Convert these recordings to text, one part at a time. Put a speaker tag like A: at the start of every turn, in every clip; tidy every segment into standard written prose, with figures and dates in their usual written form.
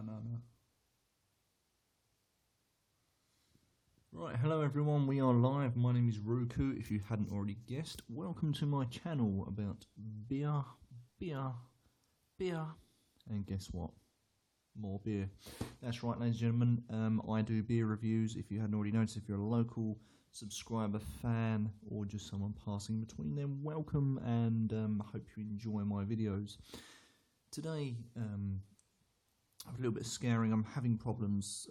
A: No. Right, hello everyone, we are live. My name is Ruku, if you hadn't already guessed. Welcome to my channel about beer, and guess what? More beer. That's right, ladies and gentlemen, I do beer reviews. If you hadn't already noticed, if you're a local subscriber, fan, or just someone passing between, then welcome, and I hope you enjoy my videos. Today, a little bit scaring. I'm having problems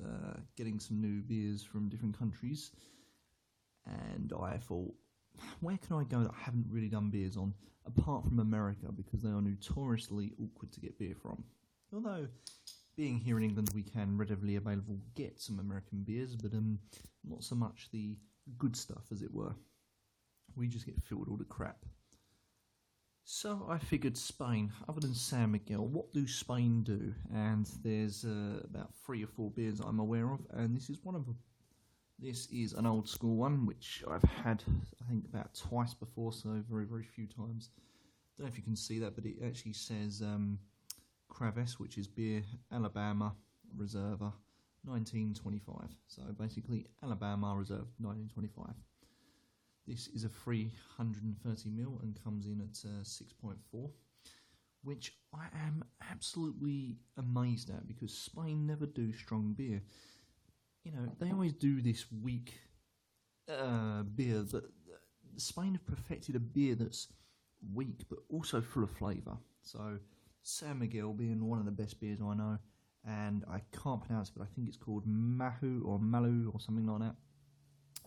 A: getting some new beers from different countries, and I thought, where can I go that I haven't really done beers on, apart from America, because they are notoriously awkward to get beer from. Although, being here in England, we can readily available get some American beers, but not so much the good stuff, as it were. We just get filled with all the crap. So I figured Spain, other than San Miguel, what do Spain do? And there's about 3 or 4 beers I'm aware of, and this is one of them. This is an old school one, which I've had, I think, about twice before, so very, very few times. Don't know if you can see that, but it actually says Craves, which is beer, Aabama, Reserva, 1925. So basically, Aabama Reserve, 1925. This is a 330ml and comes in at 6.4, which I am absolutely amazed at, because Spain never do strong beer. You know, they always do this weak beer, but Spain have perfected a beer that's weak but also full of flavour. So San Miguel being one of the best beers I know, and I can't pronounce it, but I think it's called Mahu or Malu or something like that.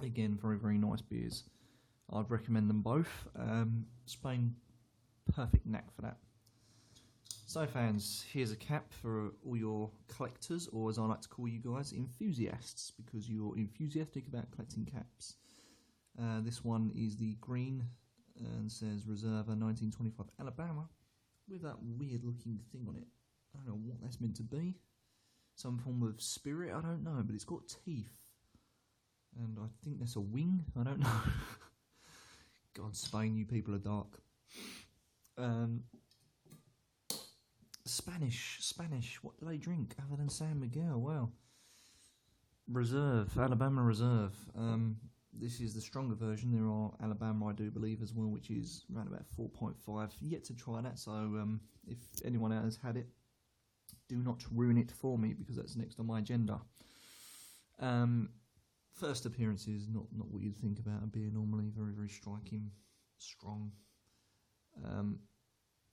A: Again, very, very nice beers. I'd recommend them both. Spain, perfect knack for that. So fans, here's a cap for all your collectors, or as I like to call you guys, enthusiasts, because you're enthusiastic about collecting caps. This one is the green and says Reserva 1925 Aabama, with that weird looking thing on it. I don't know what that's meant to be. Some form of spirit, I don't know, but it's got teeth. And I think that's a wing, I don't know. God, Spain, you people are dark. Spanish, what do they drink other than San Miguel? Well, Reserve, Aabama Reserve. This is the stronger version. There are Aabama, I do believe, as well, which is around about 4.5. Yet to try that, so if anyone else has had it, do not ruin it for me, because that's next on my agenda. First appearances, not what you'd think about a beer normally. Very, very striking, strong.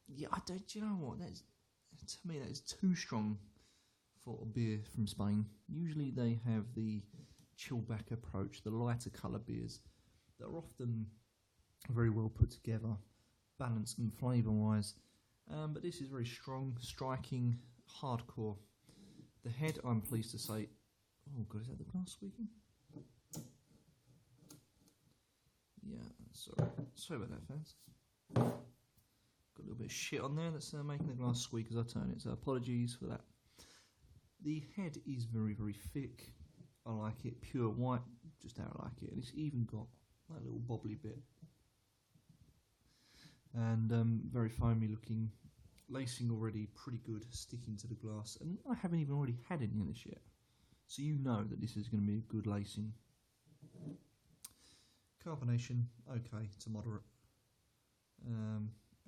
A: Yeah, I don't. Do you know what? To me, that is too strong for a beer from Spain. Usually, they have the chill-back approach, the lighter colour beers that are often very well put together, balanced and flavour-wise. But this is very strong, striking, hardcore. The head, I'm pleased to say. Oh God, is that the glass squeaking? Yeah, sorry about that, fans. Got a little bit of shit on there that's making the glass squeak as I turn it, so apologies for that. The head is very, very thick. I like it, pure white, just how I like it, and it's even got that little bobbly bit. And very foamy looking, lacing already pretty good, sticking to the glass, and I haven't even already had any of this yet. So you know that this is going to be a good lacing. Carbonation, okay to moderate,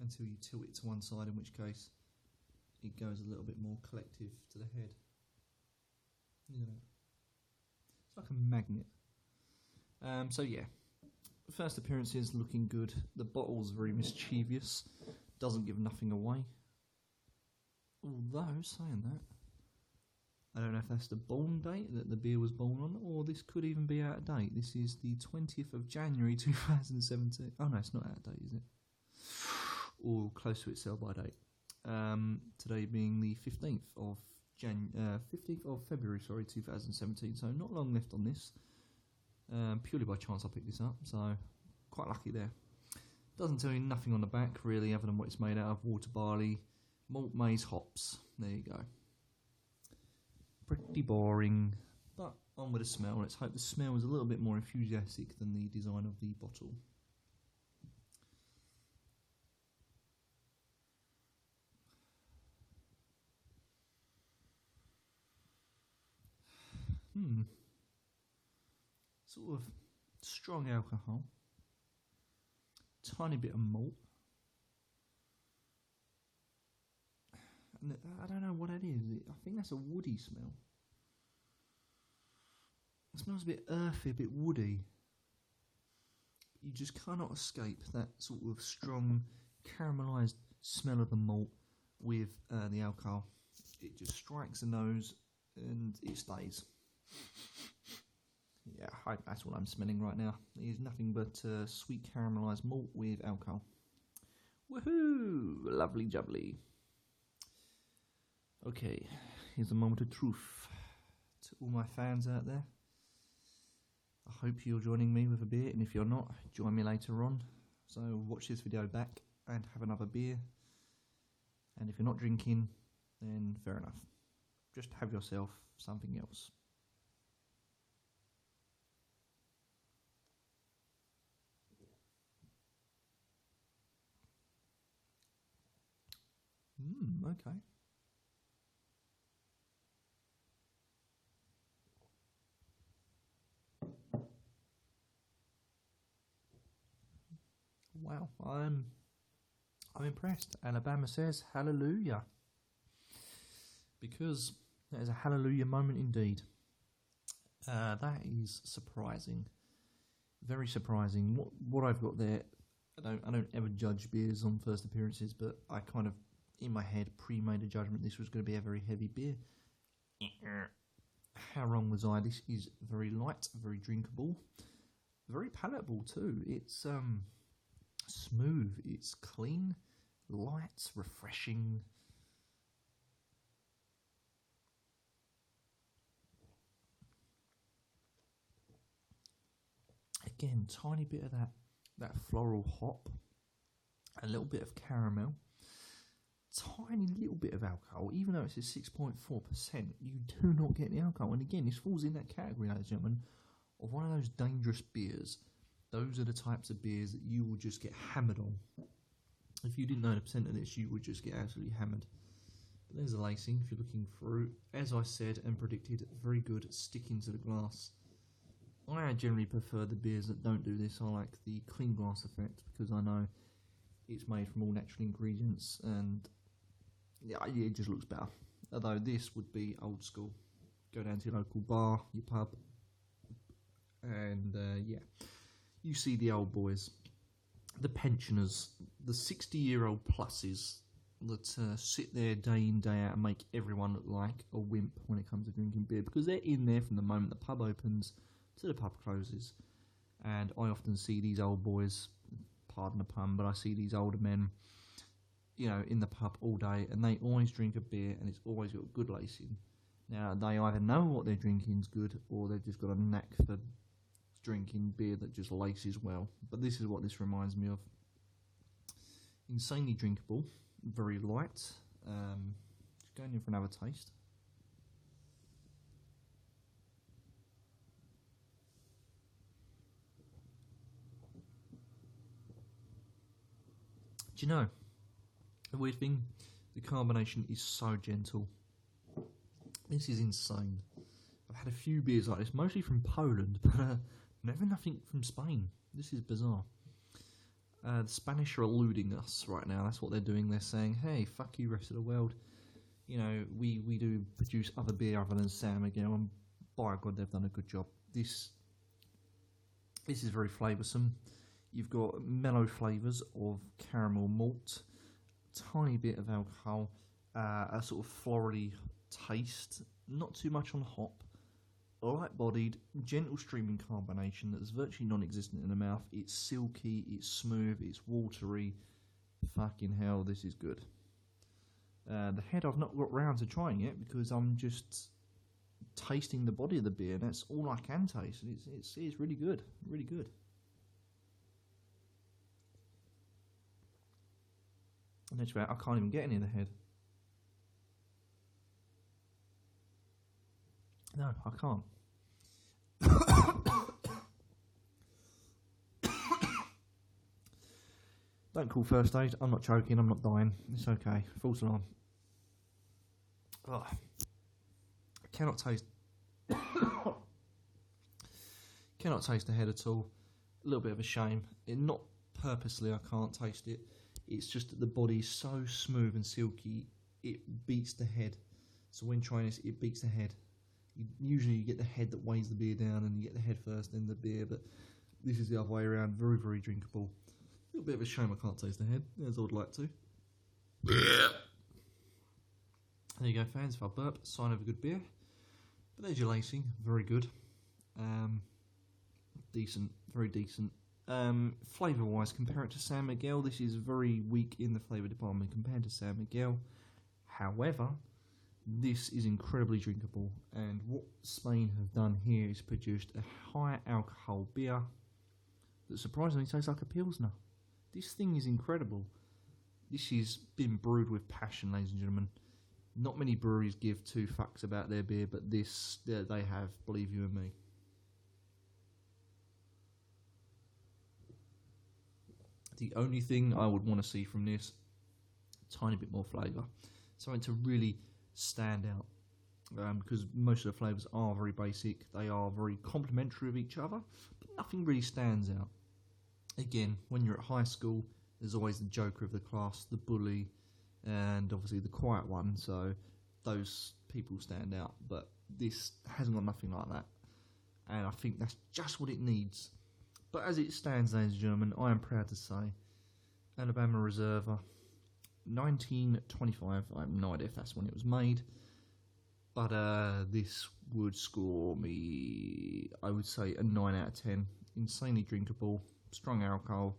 A: until you tilt it to one side, in which case it goes a little bit more collective to the head. Look at that. It's like a magnet. So yeah, first appearances looking good. The bottle's very mischievous, doesn't give nothing away. Although, saying that, I don't know if that's the born date that the beer was born on, or this could even be out of date. This is the 20th of January 2017. Oh no, it's not out of date, is it? Or close to its sell-by date. Today being the 15th of February, 2017. So not long left on this. Purely by chance I picked this up, so quite lucky there. Doesn't tell you nothing on the back really, other than what it's made out of: water, barley, malt, maize, hops. There you go. Pretty boring, but on with the smell. Let's hope the smell is a little bit more enthusiastic than the design of the bottle. Sort of strong alcohol. Tiny bit of malt. And I don't know what it is. I think that's a woody smell. It smells a bit earthy, a bit woody. You just cannot escape that sort of strong caramelised smell of the malt with the alcohol. It just strikes the nose and it stays. Yeah, that's what I'm smelling right now. It's nothing but sweet caramelised malt with alcohol. Woohoo! Lovely jubbly. Okay, here's a moment of truth to all my fans out there. I hope you're joining me with a beer, and if you're not, join me later on. So watch this video back and have another beer. And if you're not drinking, then fair enough. Just have yourself something else. Okay. Wow, I'm impressed. Aabama says hallelujah. Because that is a hallelujah moment indeed. That is surprising. Very surprising. What I've got there, I don't ever judge beers on first appearances, but I kind of in my head pre-made a judgment this was going to be a very heavy beer. How wrong was I? This is very light, very drinkable, very palatable too. It's smooth, it's clean, light, refreshing. Again, tiny bit of that floral hop, a little bit of caramel, tiny little bit of alcohol. Even though it's a 6.4%, you do not get the alcohol. And again, this falls in that category, ladies and gentlemen, of one of those dangerous beers. Those are the types of beers that you will just get hammered on. If you didn't know the percent of this, you would just get absolutely hammered. But there's the lacing if you're looking through. As I said and predicted, very good sticking to the glass. I generally prefer the beers that don't do this. I like the clean glass effect because I know it's made from all natural ingredients and yeah, it just looks better. Although this would be old school. Go down to your local bar, your pub, and yeah. You see the old boys, the pensioners, the 60-year-old pluses that sit there day in, day out and make everyone look like a wimp when it comes to drinking beer because they're in there from the moment the pub opens to the pub closes. And I often see these old boys, pardon the pun, but I see these older men, you know, in the pub all day and they always drink a beer and it's always got good lacing. Now, they either know what they're drinking's good or they've just got a knack for drinking beer that just laces well. But this is what this reminds me of. Insanely drinkable, very light. Just going in for another taste. Do you know, the weird thing, the carbonation is so gentle. This is insane. I've had a few beers like this, mostly from Poland, but never nothing from Spain. This is bizarre. The Spanish are eluding us right now. That's what they're doing. They're saying, hey, fuck you, rest of the world. You know, we do produce other beer other than Sam again, and by God, they've done a good job. This is very flavoursome. You've got mellow flavours of caramel malt, tiny bit of alcohol, a sort of florally taste, not too much on hop, light-bodied, gentle streaming carbonation that's virtually non-existent in the mouth. It's silky, it's smooth, it's watery. Fucking hell, this is good. The head I've not got round to trying it because I'm just tasting the body of the beer. That's all I can taste. It's really good, really good. And that's right, I can't even get any of the head. No, I can't. Don't call first aid. I'm not choking. I'm not dying. It's okay. False alarm. Oh, I cannot taste. Cannot taste the head at all. A little bit of a shame. Not purposely, I can't taste it. It's just that the body's so smooth and silky, it beats the head. So when trying this, it beats the head. Usually you get the head that weighs the beer down, and you get the head first, then the beer, but this is the other way around. Very, very drinkable. A little bit of a shame I can't taste the head, as I would like to. There you go, fans. If I burp, sign of a good beer. But there's your lacing. Very good. Decent. Very decent. Flavour-wise, compare it to San Miguel. This is very weak in the flavour department compared to San Miguel. However, this is incredibly drinkable, and what Spain have done here is produced a high alcohol beer that surprisingly tastes like a Pilsner. This thing is incredible. This has been brewed with passion, ladies and gentlemen. Not many breweries give two fucks about their beer, but this, they have, believe you and me. The only thing I would want to see from this, a tiny bit more flavour. Something to really stand out. Because most of the flavours are very basic. They are very complementary of each other, but nothing really stands out. Again, when you're at high school, there's always the joker of the class, the bully, and obviously the quiet one, so those people stand out. But this hasn't got nothing like that, and I think that's just what it needs. But as it stands, ladies and gentlemen, I am proud to say, Aabama Reserva, 1925. I have no idea if that's when it was made, but this would score me, I would say, a 9 out of 10. Insanely drinkable, strong alcohol,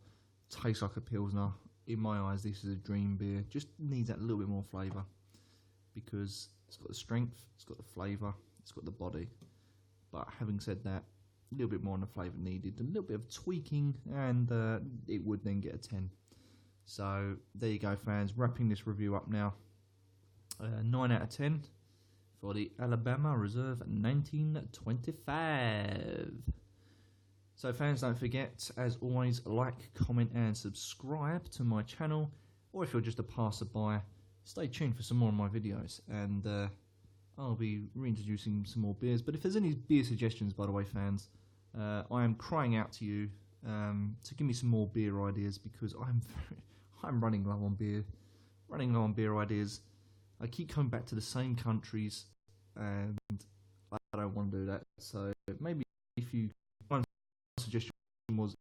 A: tastes like a Pilsner. In my eyes, this is a dream beer. Just needs that little bit more flavour, because it's got the strength, it's got the flavour, it's got the body. But having said that, a little bit more on the flavour needed, a little bit of tweaking, and it would then get a 10. So there you go, fans. Wrapping this review up now. 9 out of 10 for the Aabama Reserve 1925. So fans, don't forget, as always, like, comment and subscribe to my channel. Or if you're just a passerby, stay tuned for some more of my videos, and I'll be reintroducing some more beers. But if there's any beer suggestions, by the way, fans, I am crying out to you to give me some more beer ideas, because I'm running low on beer, ideas. I keep coming back to the same countries, and I don't want to do that. So maybe if you, one suggestion was